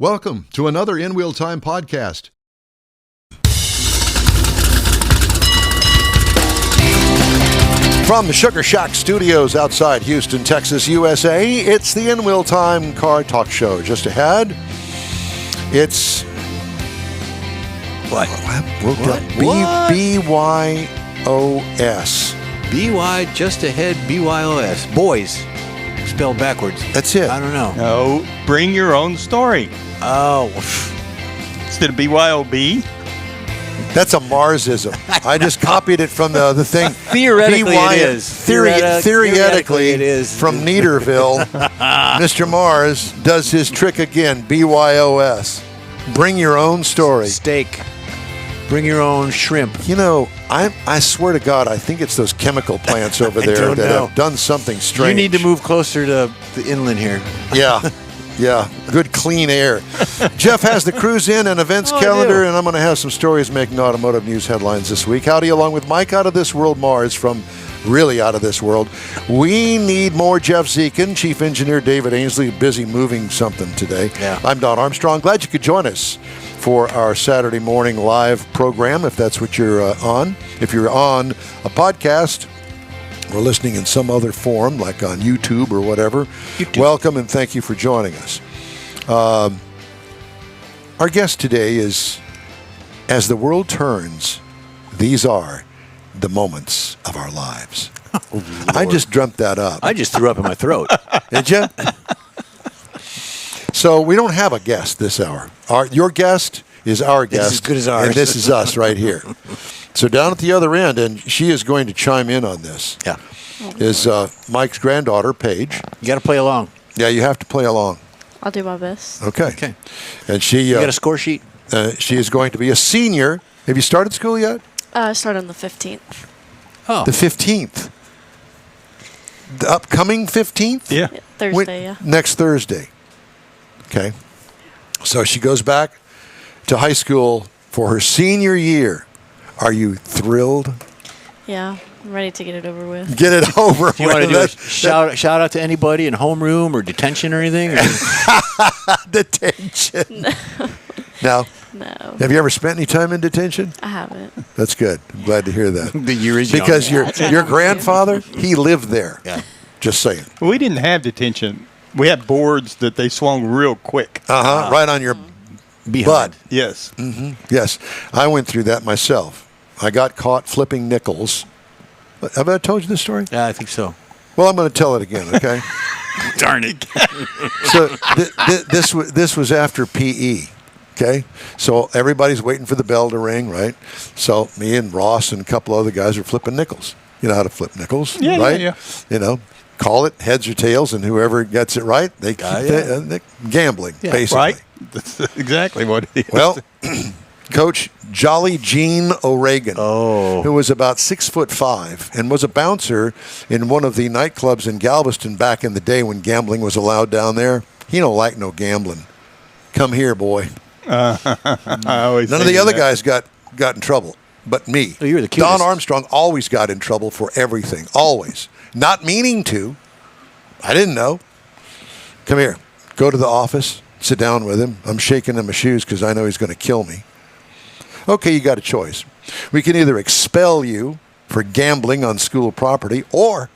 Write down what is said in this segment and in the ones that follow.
Welcome to another In Wheel Time podcast. From the Sugar Shack Studios outside Houston, Texas, USA, it's the In Wheel Time Car Talk Show. Just ahead, it's... What? BYOS. BY, just ahead, BYOS. Boys. Spelled backwards. That's it. I don't know. No, bring your own story. Oh. Instead of BYOB. That's a Marsism. I just copied it from the thing. Theoretically, it is. Theoretically, it is. From Neaterville, Mr. Mars does his trick again. BYOS. Bring your own story. Steak. Bring your own shrimp. You know, I swear to God, I think it's those chemical plants over there that have done something strange. You need to move closer to the inland here. Yeah. Yeah, good clean air. Jeff has the cruise in and events calendar, and I'm going to have some stories making automotive news headlines this week. Howdy, along with Mike Out of This World Mars from Really Out of This World. We need more Jeff Zekin, Chief Engineer David Ainsley, busy moving something today. Yeah. I'm Don Armstrong. Glad you could join us for our Saturday morning live program, if that's what you're on. If you're on a podcast or listening in some other form, like on YouTube or whatever, welcome and thank you for joining us. Our guest today is, as the world turns, these are the moments of our lives. Oh, I just dreamt that up. I just threw up in my throat. Did you? So we don't have a guest this hour. Your guest is our guest. It's as good as ours. And this is us right here. So down at the other end, and she is going to chime in on this, is Mike's granddaughter, Paige. You got to play along. Yeah, you have to play along. I'll do my best. Okay. And she... You got a score sheet? She is going to be a senior. Have you started school yet? I start on the 15th. Oh. The 15th. The upcoming 15th? Yeah. Thursday, yeah. Next Thursday. Okay. So she goes back to high school for her senior year. Are you thrilled? Yeah, I'm ready to get it over with. Get it over Do you want to do a shout out to anybody in homeroom or detention or anything? Or? Detention. No. No. Have you ever spent any time in detention? I haven't. That's good. I'm glad to hear that. Because your grandfather, he lived there. Yeah. Just saying. We didn't have detention. We had boards that they swung real quick. Right on your behind. butt. Yes. Mm-hmm. Yes. I went through that myself. I got caught flipping nickels. Have I told you this story? Yeah, I think so. Well, I'm going to tell it again, okay? Darn it. So this was after PE, okay? So everybody's waiting for the bell to ring, right? So me and Ross and a couple other guys are flipping nickels. You know how to flip nickels, Yeah, right? yeah. You know, call it heads or tails, and whoever gets it right, they keep gambling, basically. Right? That's exactly what it is. Well, Coach Jolly Gene O'Regan, who was about 6'5" and was a bouncer in one of the nightclubs in Galveston back in the day when gambling was allowed down there. He don't like no gambling. Come here, boy. I always None of the other guys got in trouble, but me. Oh, you're the cutest. Don Armstrong always got in trouble for everything, always. Not meaning to. I didn't know. Come here. Go to the office. Sit down with him. I'm shaking in my shoes because I know he's going to kill me. Okay, you got a choice. We can either expel you for gambling on school property, or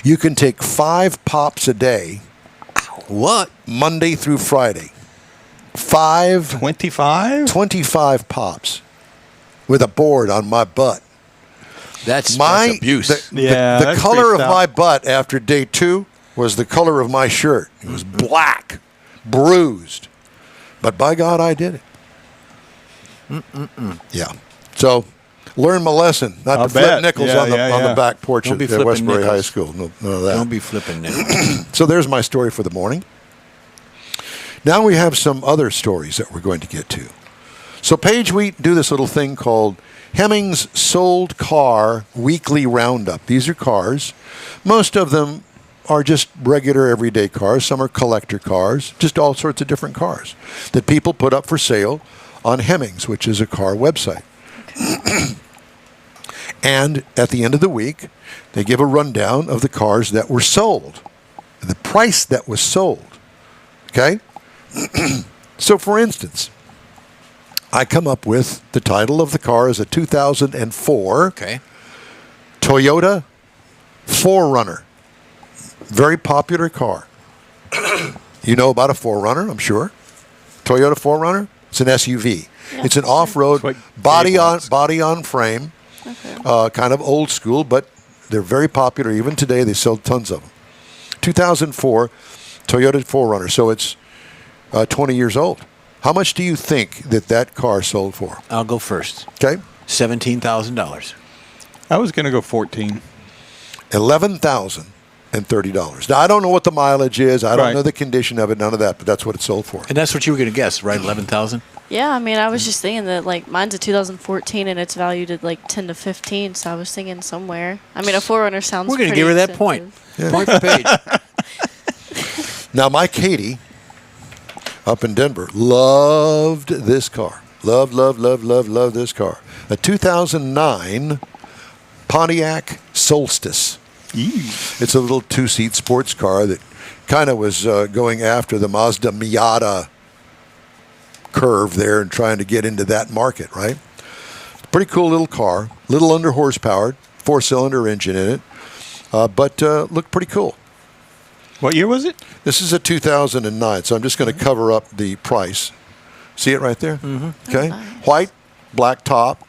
you can take 5 pops a day. What? Monday through Friday. 25 pops with a board on my butt. That's abuse. The color of my butt after day 2 was the color of my shirt. It was black, bruised. But by God, I did it. Yeah. So, learn my lesson. Not to flip nickels on the back porch at Westbury High School. No, none of that. Don't be flipping nickels. So there's my story for the morning. Now we have some other stories that we're going to get to. So, Paige, we do this little thing called Hemings Sold Car Weekly Roundup. These are cars. Most of them are just regular everyday cars. Some are collector cars, just all sorts of different cars that people put up for sale on Hemings, which is a car website. And at the end of the week, they give a rundown of the cars that were sold, the price that was sold. Okay? So, for instance, I come up with the title of the car as a 2004 Okay. Toyota 4Runner. Very popular car. You know about a 4Runner, I'm sure. Toyota 4Runner. It's an SUV. Yeah, it's an sure. off-road It's what body Gabe on wants. body on frame, Okay. kind of old school, but they're very popular. Even today, they sell tons of them. 2004 Toyota 4Runner. So it's 20 years old. How much do you think that car sold for? I'll go first. Okay, $17,000. I was going to go 14. $11,030. Now I don't know what the mileage is. I don't Right. know the condition of it. None of that. But that's what it sold for. And that's what you were going to guess, right? 11,000. Yeah, I mean, I was just thinking that like mine's a 2014 and it's valued at like 10 to 15, so I was thinking somewhere. I mean, a 4Runner sounds. We're going to pretty give her that point. expensive. Point for Paige. Now my Katie, up in Denver, loved this car. Loved this car. A 2009 Pontiac Solstice. It's a little two-seat sports car that kind of was going after the Mazda Miata curve there and trying to get into that market, right? Pretty cool little car, little under horsepower, 4-cylinder engine in it, but looked pretty cool. What year was it? This is a 2009, so I'm just going to cover up the price. See it right there? Mm-hmm. Okay. Nice. White, black top,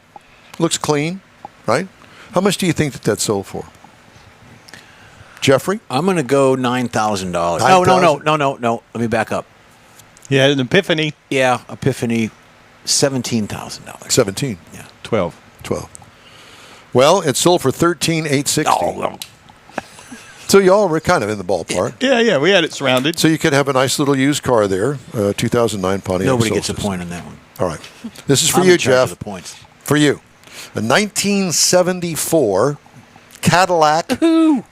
looks clean, right? How much do you think that sold for? Jeffrey? I'm going to go $9,000. No. Let me back up. Yeah, an Epiphany. Yeah, Epiphany, $17,000. 17. Yeah. 12. 12. Well, it sold for $13,860. Oh, well. So y'all were kind of in the ballpark. Yeah, we had it surrounded. So you could have a nice little used car there, 2009 Pontiac Nobody gets a Solstice. point on that one. All right. This is for I'm you, in charge of Jeff. the points. For you. A 1974 Cadillac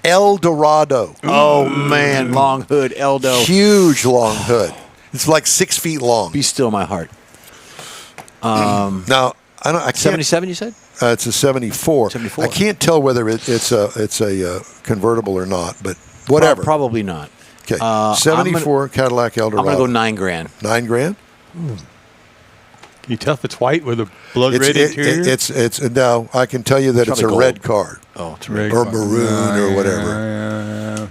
Eldorado. Oh, man. Long hood, Eldo. Huge long hood. It's like 6 feet long. Be still my heart. Now, I can't. 77, you said? It's a 74. 74. I can't tell whether it's a convertible or not, but whatever. Probably not. Okay. I'm 74 Cadillac Eldorado. I'm going to go $9,000. $9,000. Can you tell if it's white with a blood It's red interior? it's now I can tell you that it's a Probably red gold. card Oh, it's Red or car. maroon or whatever.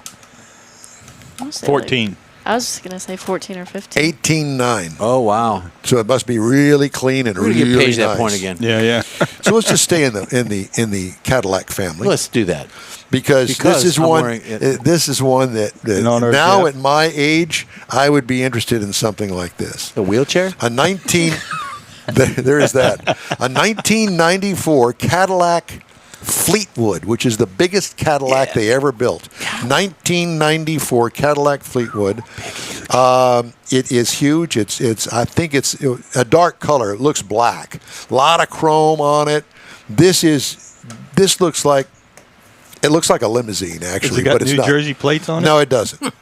I'll say, 14. Like, I was just gonna say 14 or 15. 18.9. Oh, wow. So it must be really clean and We're going really to give Paige nice. that point again. Yeah. So let's just stay in the Cadillac family. Let's do that. Because this is I'm one. wearing it. This is one that In honor of now Jeff. at my age, I would be interested in something like this. A wheelchair? A 19. there is that. A 1994 Cadillac Fleetwood, which is the biggest Cadillac they ever built. 1994 Cadillac Fleetwood. It is huge. It's. I think it's a dark color. It looks black. A lot of chrome on it. This looks like. It looks like a limousine, Has actually, it got but it's New not. Jersey plates on it? No, it doesn't.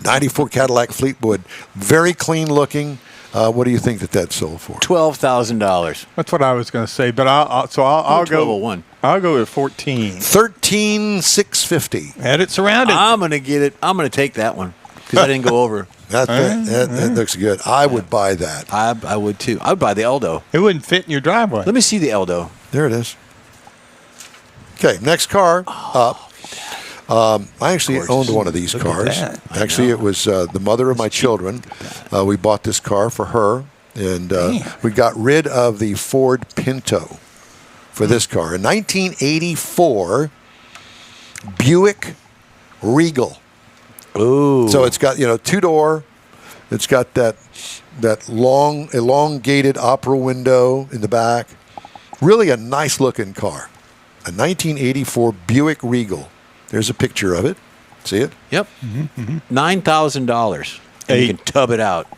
94 Cadillac Fleetwood, very clean looking. What do you think that sold for? $12,000. That's what I was going to say, but I'll go. 1201. I'll go with 14. 13,650. Had it surrounded. I'm going to get it. I'm going to take that one because I didn't go over. That looks good. I would buy that. I would too. I would buy the Eldo. It wouldn't fit in your driveway. Let me see the Eldo. There it is. Okay, next car up. I actually Gorgeous. owned one of these Look at cars. that. Actually, it was the mother of my children. We bought this car for her, and we got rid of the Ford Pinto for this car. A 1984 Buick Regal. Ooh. So it's got, two-door. It's got that long, elongated opera window in the back. Really a nice-looking car. A 1984 Buick Regal. There's a picture of it. See it? Yep. $9,000. And you can tub it out.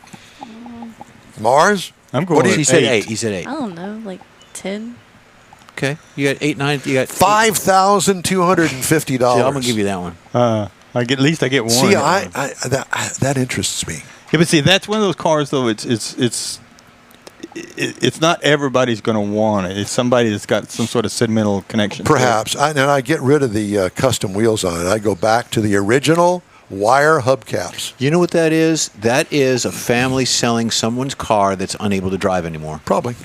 Mars? I'm going What do with He said 8. 8. He said 8. I don't know, like 10. Okay. You got 8, 9. You got $5,250. See, I'm going to give you that one. At least I get one. See, that interests me. Yeah, but see, that's one of those cars, though. It's not everybody's going to want it. It's somebody that's got some sort of sentimental connection. to it. Perhaps. And I get rid of the custom wheels on it. I go back to the original wire hubcaps. You know what that is? That is a family selling someone's car that's unable to drive anymore. Probably.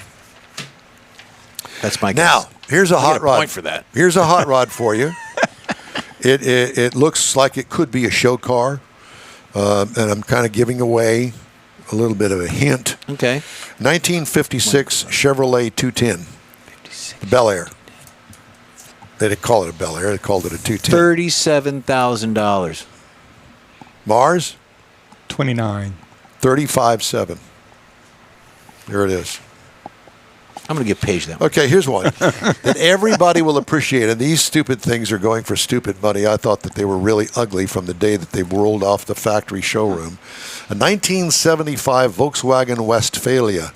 That's my Now, guess. here's a I hot get a rod. point for that. Here's a hot rod for you. It looks like it could be a show car, and I'm kind of giving away a little bit of a hint. Okay. 1956 Chevrolet 210, the Bel Air. They didn't call it a Bel Air. They called it a 210. $37,000. Mars, 29. 35.7. There it is. I'm going to give Paige that one. Okay, here's one that everybody will appreciate. And these stupid things are going for stupid money. I thought that they were really ugly from the day that they rolled off the factory showroom. A 1975 Volkswagen Westphalia.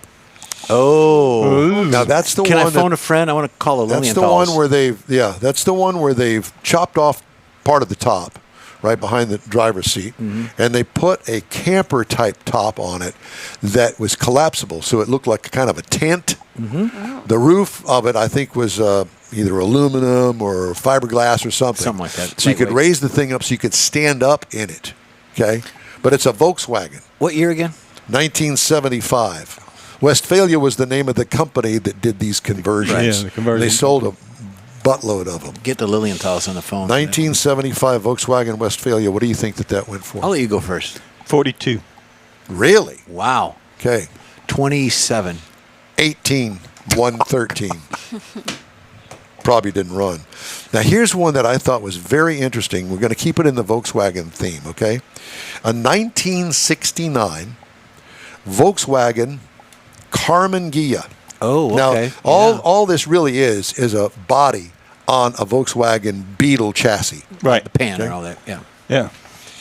Oh. Now that's the Can one. I phone a friend? I want to call a That's the one where that's the one where they've chopped off part of the top, right behind the driver's seat, and they put a camper type top on it that was collapsible, so it looked like kind of a tent. The roof of it, I think, was either aluminum or fiberglass or something. Something like that. So you could Lightweight. raise the thing up so you could stand up in it. Okay, but it's a Volkswagen, What year again? 1975. Westphalia was the name of the company that did these conversions. Right. Yeah, the conversion. They sold a buttload of them. Get the Lilienthal's on the phone. 1975 Volkswagen Westphalia. What do you think that went for? I'll let you go first. 42. Really? Wow. Okay. 27. 18, 113. Probably didn't run. Now, here's one that I thought was very interesting. We're going to keep it in the Volkswagen theme, okay? A 1969 Volkswagen Karmann Ghia. Oh, okay. Now, all this really is a body on a Volkswagen Beetle chassis. Right. The pan Okay. and all that. Yeah. Yeah.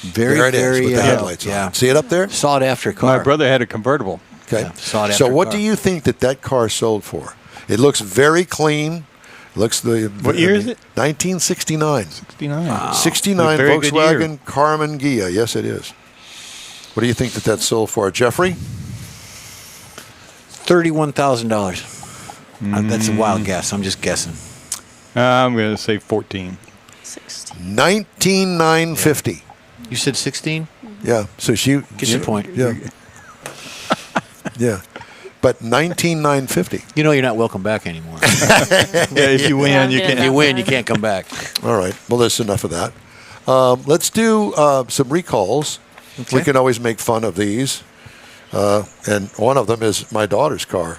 Very, There it is very, with the headlights yeah. on. See it up there? Sought after car. My brother had a convertible. Okay. Yeah, sought So after what car. do you think that car sold for? It looks very clean. Looks What year is it? 1969. 69. 69 Very good year. Volkswagen Karmann Ghia. Yes, it is. What do you think that sold for, Jeffrey? $31,000. That's a wild guess. I'm just guessing. I'm going to say 14. 16. 19,950. You said 16? Yeah. So she Get your point. Yeah. Yeah. But 19,950. You know you're not welcome back anymore. Yeah, if you win, Yeah, you I'm can. If you win, you can't come back. All right. Well, that's enough of that. Let's do some recalls. We Okay. can always make fun of these. And one of them is my daughter's car.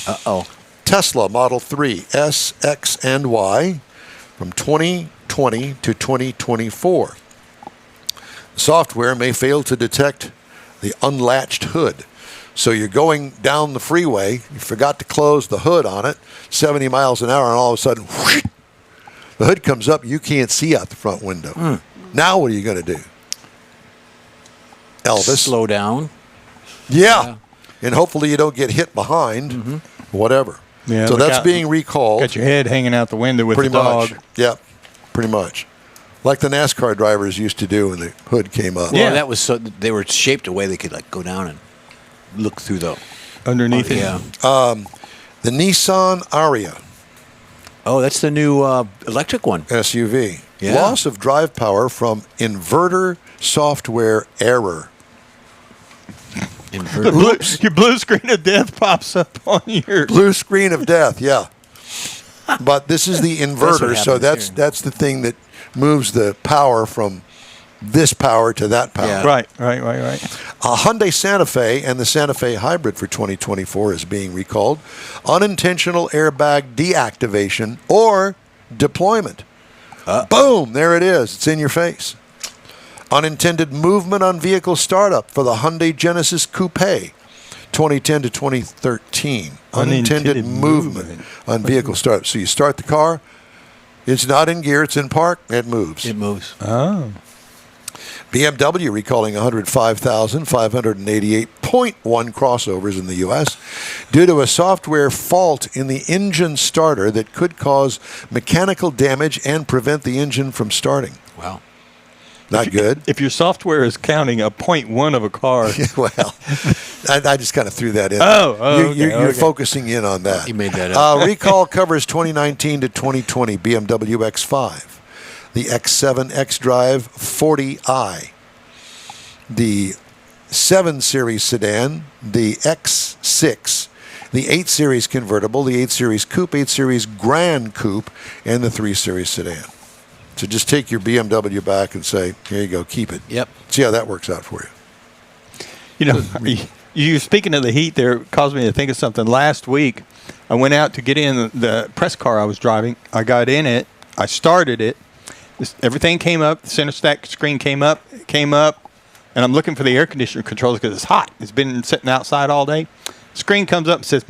Uh-oh. Tesla Model 3 S, X, and Y from 2020 to 2024. Software may fail to detect the unlatched hood. So you're going down the freeway, you forgot to close the hood on it, 70 miles an hour, and all of a sudden, whoosh, the hood comes up, you can't see out the front window. Now what are you going to do? Elvis. Slow down. Yeah. And hopefully you don't get hit behind, whatever. Yeah, so look that's out. being recalled. Got your head hanging out the window with Pretty the dog. much. Yeah, pretty much. Like the NASCAR drivers used to do when the hood came up. Well, Yeah. that was so they were shaped a way they could like go down and look through the Underneath it. Yeah. The Nissan Ariya Oh, that's the new electric one. SUV. Yeah. Loss of drive power from inverter software error. Inverter. Your blue screen of death pops up on your. Blue screen of death, yeah. But this is the inverter, so happens here. that's the thing that moves the power from this power to that power. Yeah. Right. A Hyundai Santa Fe and the Santa Fe Hybrid for 2024 is being recalled. Unintentional airbag deactivation or deployment. Boom, there it is. It's in your face. Unintended movement on vehicle startup for the Hyundai Genesis Coupe 2010 to 2013. Unintended movement on vehicle startup. So you start the car, it's not in gear, it's in park, it moves. It moves. Oh. BMW recalling 105,588.1 crossovers in the U.S. due to a software fault in the engine starter that could cause mechanical damage and prevent the engine from starting. Wow. Not good. If your software is counting a 0.1 of a car. Well, I just kind of threw that in. You're Okay. focusing in on that. You made that up. Recall covers 2019 to 2020 BMW X5, the X7 xDrive 40i, the 7 Series sedan, the X6, the 8 Series convertible, the 8 Series coupe, 8 Series Grand Coupe, and the 3 Series sedan. So just take your BMW back and say, here you go, keep it. Yep. See how that works out for you. You know, you speaking of the heat there caused me to think of something. Last week, I went out to get in the press car I was driving. I got in it. I started it. Everything came up. The center stack screen came up, and I'm looking for the air conditioner controls because it's hot. It's been sitting outside all day. Screen comes up and says,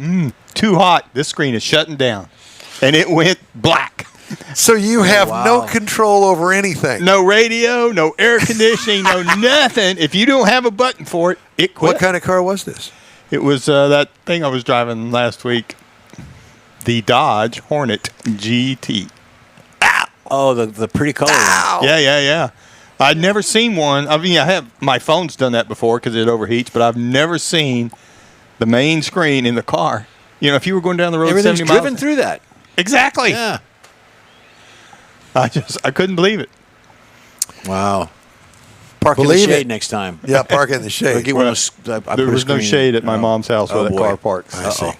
too hot. This screen is shutting down. And it went black. So you have no control over anything. No radio, no air conditioning, no nothing. If you don't have a button for it, it quits. What kind of car was this? It was that thing I was driving last week, the Dodge Hornet GT. Oh, the pretty color one. Yeah. I'd never seen one. I mean, my phone's done that before because it overheats, but I've never seen the main screen in the car. You know, if you were going down the road 70 miles. Driven through that. Exactly. Yeah. I couldn't believe it. Wow. Park in the shade next time. Yeah, park in the Or shade. get one of those, There was no shade at my mom's house where that car parked. I see.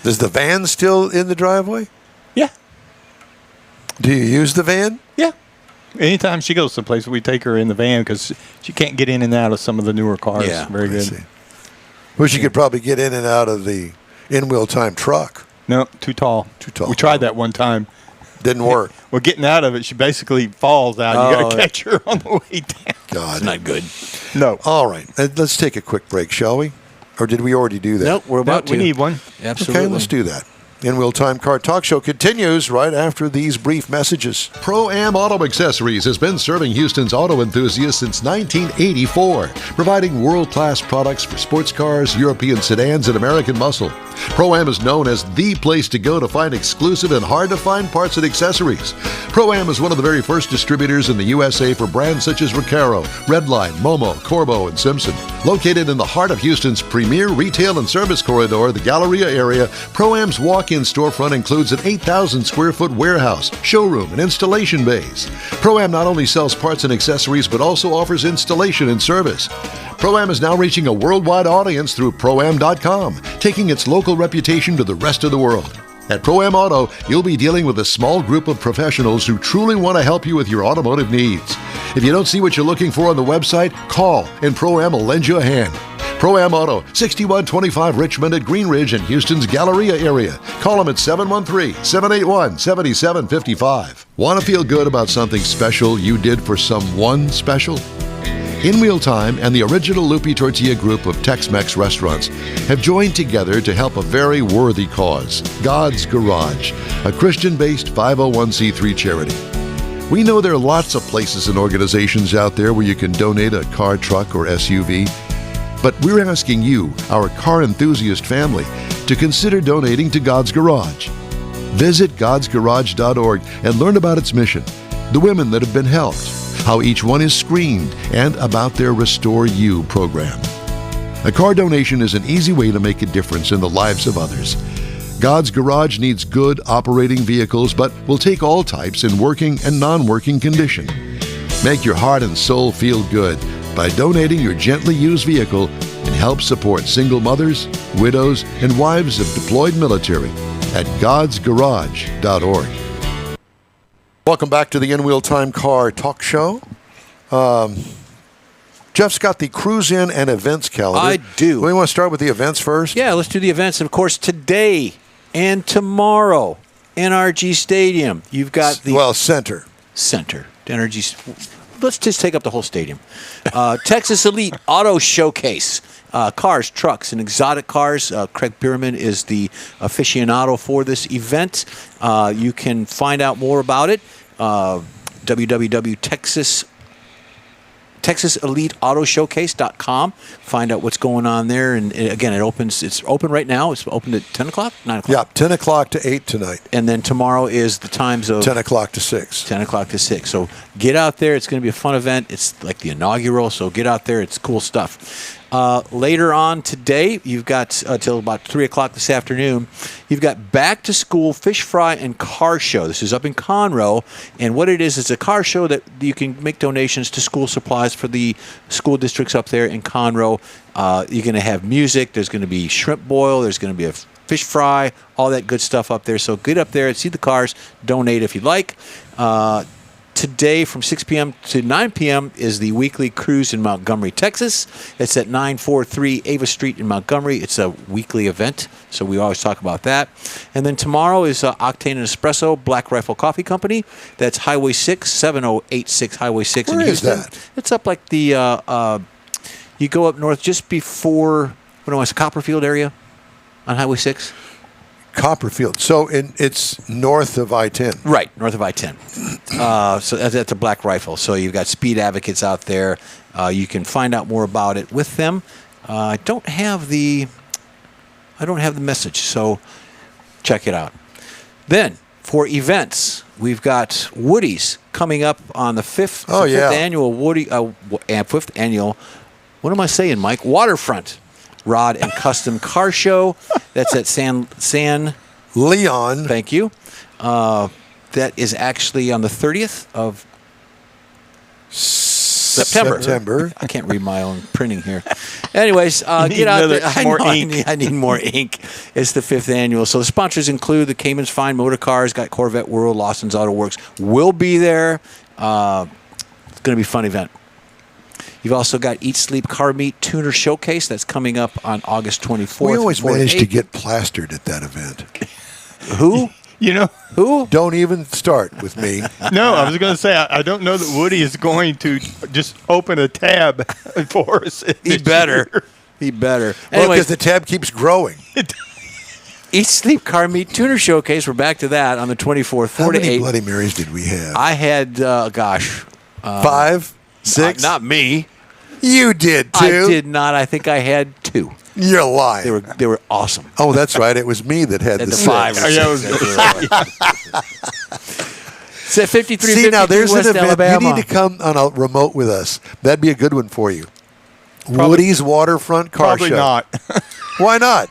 Is the van still in the driveway? Yeah. Do you use the van? Yeah. Anytime she goes someplace, we take her in the van because she can't get in and out of some of the newer cars. Yeah. Very I good. see. Well, she could probably get in and out of the in-wheel time truck. No, too tall. Too tall. We tried that one time. Didn't work. Well, getting out of it, she basically falls out. You got to catch her on the way down. God. It's not good. No. All right. Let's take a quick break, shall we? Or did we already do that? Nope, we're about to. We need one. Absolutely. Okay, let's do that. In-Wheel Time Car Talk Show continues right after these brief messages. Pro-Am Auto Accessories has been serving Houston's auto enthusiasts since 1984, providing world-class products for sports cars, European sedans, and American muscle. Pro-Am is known as the place to go to find exclusive and hard-to-find parts and accessories. Pro-Am is one of the very first distributors in the USA for brands such as Recaro, Redline, Momo, Corbo, and Simpson. Located in the heart of Houston's premier retail and service corridor, the Galleria area, Pro-Am's walk-in storefront includes an 8,000-square-foot warehouse, showroom, and installation bays. Pro-Am not only sells parts and accessories, but also offers installation and service. Pro-Am is now reaching a worldwide audience through Pro-Am.com, taking its local reputation to the rest of the world. At Pro-Am Auto, you'll be dealing with a small group of professionals who truly want to help you with your automotive needs. If you don't see what you're looking for on the website, call and Pro-Am will lend you a hand. Pro-Am Auto, 6125 Richmond at Green Ridge in Houston's Galleria area. Call them at 713-781-7755. Want to feel good about something special you did for someone special? In-Wheel Time and the original Lupi Tortilla group of Tex-Mex restaurants have joined together to help a very worthy cause, God's Garage, a Christian-based 501c3 charity. We know there are lots of places and organizations out there where you can donate a car, truck, or SUV, but we're asking you, our car enthusiast family, to consider donating to God's Garage. Visit godsgarage.org and learn about its mission, the women that have been helped, how each one is screened, and about their Restore You program. A car donation is an easy way to make a difference in the lives of others. God's Garage needs good operating vehicles, but will take all types in working and non-working condition. Make your heart and soul feel good by donating your gently used vehicle and help support single mothers, widows, and wives of deployed military at godsgarage.org. Welcome back to the In-Wheel Time Car Talk Show. Jeff's got the Cruise In and Events calendar. I do. We want to start with the events first? Yeah, let's do the events. And, of course, today and tomorrow, NRG Stadium. You've got the... Center. NRG... Let's just take up the whole stadium. Texas Elite Auto Showcase. Cars, trucks, and exotic cars. Craig Bierman is the aficionado for this event. You can find out more about it. TexasEliteAutoShowcase.com. Find out what's going on there. And again, it's open right now. It's open at 10 o'clock, 9 o'clock. Yeah, 10 o'clock to 8 tonight. And then tomorrow is the times of 10 o'clock to 6. 10 o'clock to 6. So get out there. It's going to be a fun event. It's like the inaugural, so get out there. It's cool stuff. Later on today, you've got till about 3 o'clock this afternoon, you've got Back to School Fish Fry and Car Show. This is up in Conroe, and what it is a car show that you can make donations to school supplies for the school districts up there in Conroe. You're going to have music. There's going to be shrimp boil. There's going to be a fish fry, all that good stuff up there. So get up there and see the cars. Donate if you'd like. Today from 6 p.m. to 9 p.m. is the weekly cruise in Montgomery, Texas. It's at 943 Ava Street in Montgomery. It's a weekly event, so we always talk about that. And then tomorrow is Octane and Espresso Black Rifle Coffee Company. That's Highway 6, 7086 Highway 6 Where in is Houston. that? It's up like the, you go up north just before, Copperfield area on Highway 6. Copperfield. So it's north of I-10. Right, north of I-10. So that's a Black Rifle. So you've got speed advocates out there. You can find out more about it with them. I don't have the message, so check it out. Then for events, we've got Woody's coming up on the fifth annual fifth annual. What am I saying, Mike? Waterfront Rod and Custom Car Show. That's at San Leon. Thank you. That is actually on the 30th of September. I can't read my own printing here. Anyways, get out there. I need more ink. It's the 5th annual. So the sponsors include the Cayman's Fine Motor Cars, got Corvette World, Lawson's Auto Works. We'll be there. It's going to be a fun event. You've also got Eat Sleep Car Meet Tuner Showcase. That's coming up on August 24th. We always manage to get plastered at that event. Who? Who? Don't even start with me. No, I was going to say, I don't know that Woody is going to just open a tab for us. He better. He better. Well, Anyway, because the tab keeps growing. Eat Sleep Car Meet Tuner Showcase. We're back to that on the 24th, 4 How to many 8. Bloody Marys did we have? I had, 5? 6? Not me. You did, too. I did not. I think I had 2. You're lying. They were awesome. Oh, that's right. It was me that had At the the 6. 5. It's at 53. See, now there's West an event. Alabama. You need to come on a remote with us. That'd be a good one for you. Probably- Woody's Waterfront Car Probably Show. not. Why not?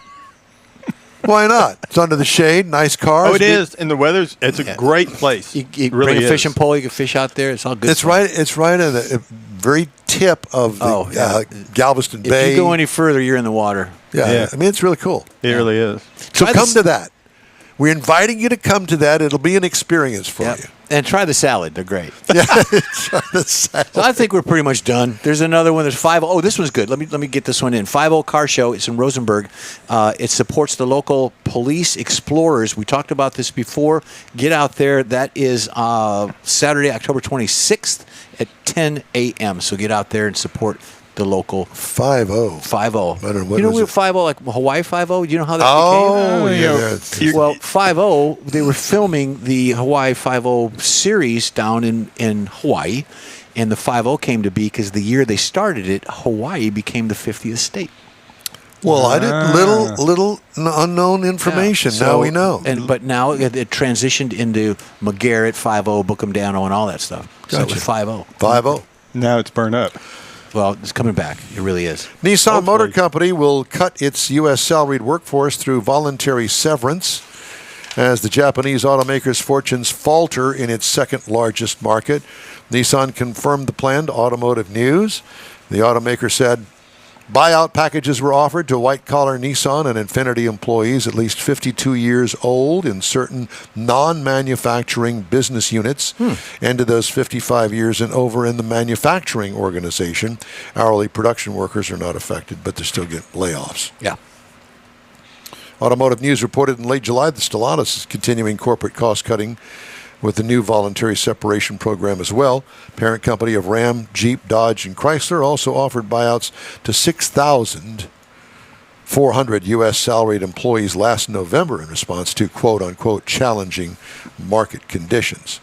Why not? It's under the shade, nice cars. Oh, it is. And the weather's, it's a great place. You really bring a is. fishing pole. You can fish out there. It's all good. It's right. It's right at the very tip of the Galveston If Bay. you go any further, you're in the water. Yeah, I mean it's really cool. It really is. So Try come this- to that. We're inviting you to come to that. It'll be an experience for Yep. you. And try the salad. They're great. Yeah, try the salad. So I think we're pretty much done. There's another one. There's 5. Oh, this one's good. Let me get this one in. 50 Car Show. It's in Rosenberg. It supports the local police explorers. We talked about this before. Get out there. That is Saturday, October 26th at 10 a.m. So get out there and support the local 50. 50. I don't know, what you know was what it? 50, like Hawaii 50? Do you know how that Oh, became? yeah. that's- Well, 50, they were filming the Hawaii 50 series down in Hawaii, and the 50 came to be because the year they started it, Hawaii became the 50th state. Well, I did little unknown information. Yeah. Now we know. But now it transitioned into McGarrett 50, Book'em-Downo, and all that stuff. So it Gotcha. was 50. 50. Now it's burned up. Well, it's coming back. It really is. Nissan Motor Hopefully. Company will cut its U.S. salaried workforce through voluntary severance as the Japanese automaker's fortunes falter in its second largest market. Nissan confirmed the plan to Automotive News. The automaker said buyout packages were offered to white-collar Nissan and Infiniti employees at least 52 years old in certain non-manufacturing business units and to those 55 years and over in the manufacturing organization. Hourly production workers are not affected, but they still get layoffs. Yeah. Automotive News reported in late July that Stellantis is continuing corporate cost-cutting with the new voluntary separation program as well. Parent company of Ram, Jeep, Dodge, and Chrysler also offered buyouts to 6,400 U.S. salaried employees last November in response to quote-unquote challenging market conditions.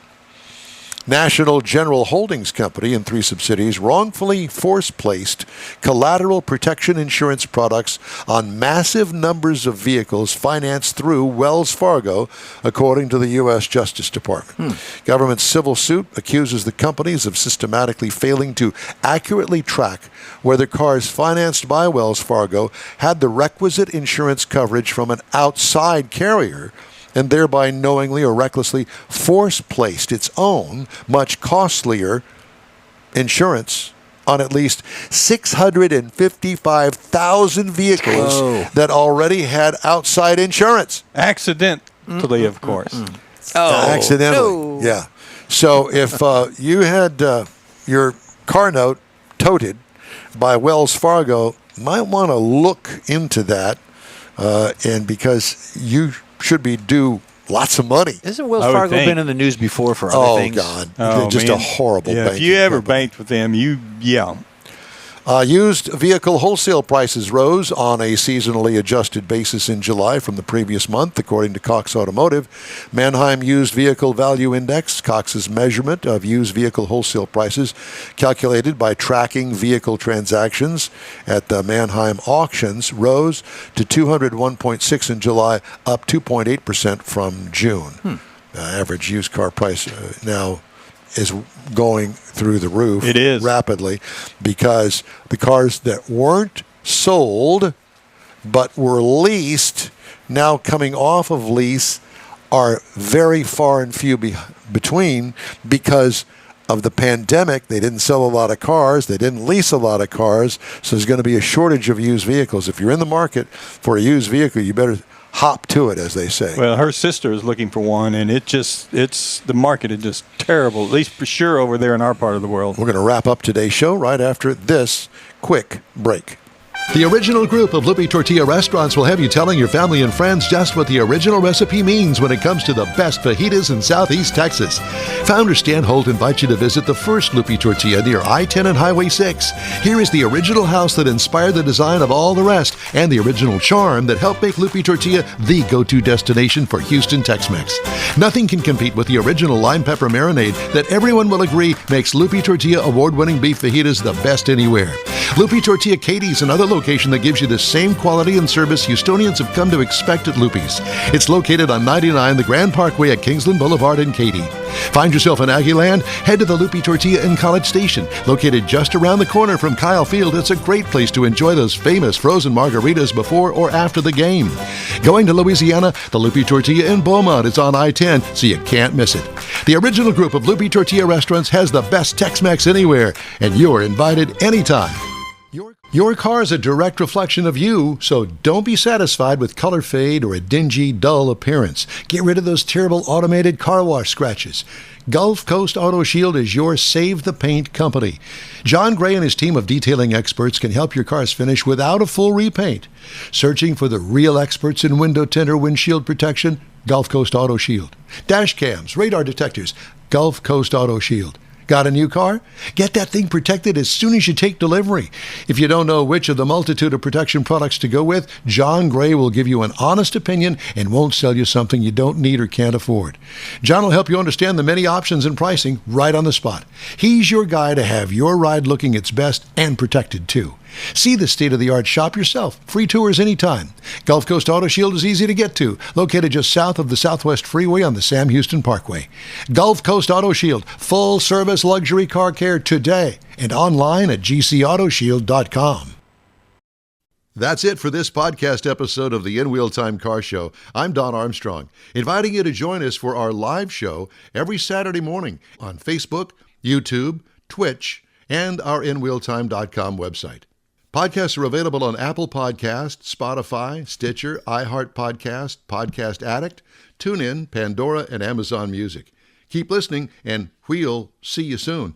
National General Holdings Company and 3 subsidiaries wrongfully force-placed collateral protection insurance products on massive numbers of vehicles financed through Wells Fargo, according to the U.S. Justice Department. Government's civil suit accuses the companies of systematically failing to accurately track whether cars financed by Wells Fargo had the requisite insurance coverage from an outside carrier, and thereby knowingly or recklessly force-placed its own, much costlier insurance on at least 655,000 vehicles that already had outside insurance. Accidentally, of course. Accidentally, yeah. So if you had your car note toted by Wells Fargo, might want to look into that, and because you should be due lots of money. Isn't Wells I would Fargo think. been in the news before for other things? God. Oh, Just man. a horrible bank. If you ever banked with them, Used vehicle wholesale prices rose on a seasonally adjusted basis in July from the previous month, according to Cox Automotive. Manheim Used Vehicle Value Index, Cox's measurement of used vehicle wholesale prices, calculated by tracking vehicle transactions at the Manheim auctions, rose to 201.6 in July, up 2.8% from June. Average used car price now is going through the roof. It is. Rapidly, because the cars that weren't sold but were leased, now coming off of lease, are very far and few between because of the pandemic. They didn't sell a lot of cars. They didn't lease a lot of cars. So there's going to be a shortage of used vehicles. If you're in the market for a used vehicle, you better hop to it, as they say. well, her sister is looking for one, and the market is just terrible, at least for sure over there in our part of the world. We're going to wrap up today's show right after this quick break. The original group of Lupi Tortilla restaurants will have you telling your family and friends just what the original recipe means when it comes to the best fajitas in Southeast Texas. Founder Stan Holt invites you to visit the first Lupi Tortilla near I-10 and Highway 6. Here is the original house that inspired the design of all the rest and the original charm that helped make Lupi Tortilla the go-to destination for Houston Tex-Mex. Nothing can compete with the original lime pepper marinade that everyone will agree makes Lupi Tortilla award-winning beef fajitas the best anywhere. Lupi Tortilla Katie's another location that gives you the same quality and service Houstonians have come to expect at Lupi's. It's located on 99 the Grand Parkway at Kingsland Boulevard in Katy. Find yourself in Aggieland? Head to the Lupi Tortilla in College Station. Located just around the corner from Kyle Field, it's a great place to enjoy those famous frozen margaritas before or after the game. Going to Louisiana, the Lupi Tortilla in Beaumont is on I-10, so you can't miss it. The original group of Lupi Tortilla restaurants has the best Tex-Mex anywhere, and you're invited anytime. Your car is a direct reflection of you, so don't be satisfied with color fade or a dingy, dull appearance. Get rid of those terrible automated car wash scratches. Gulf Coast Auto Shield is your Save the Paint company. John Gray and his team of detailing experts can help your cars finish without a full repaint. Searching for the real experts in window tint or windshield protection? Gulf Coast Auto Shield. Dash cams, radar detectors? Gulf Coast Auto Shield. Got a new car? Get that thing protected as soon as you take delivery. If you don't know which of the multitude of protection products to go with, John Gray will give you an honest opinion and won't sell you something you don't need or can't afford. John will help you understand the many options and pricing right on the spot. He's your guy to have your ride looking its best and protected too. See the state-of-the-art shop yourself. Free tours anytime. Gulf Coast Auto Shield is easy to get to, located just south of the Southwest Freeway on the Sam Houston Parkway. Gulf Coast Auto Shield, full-service luxury car care today, and online at gcautoshield.com. That's it for this podcast episode of the In Wheel Time Car Show. I'm Don Armstrong, inviting you to join us for our live show every Saturday morning on Facebook, YouTube, Twitch, and our InWheelTime.com website. Podcasts are available on Apple Podcasts, Spotify, Stitcher, iHeart Podcast, Podcast Addict, TuneIn, Pandora, and Amazon Music. Keep listening, and we'll see you soon.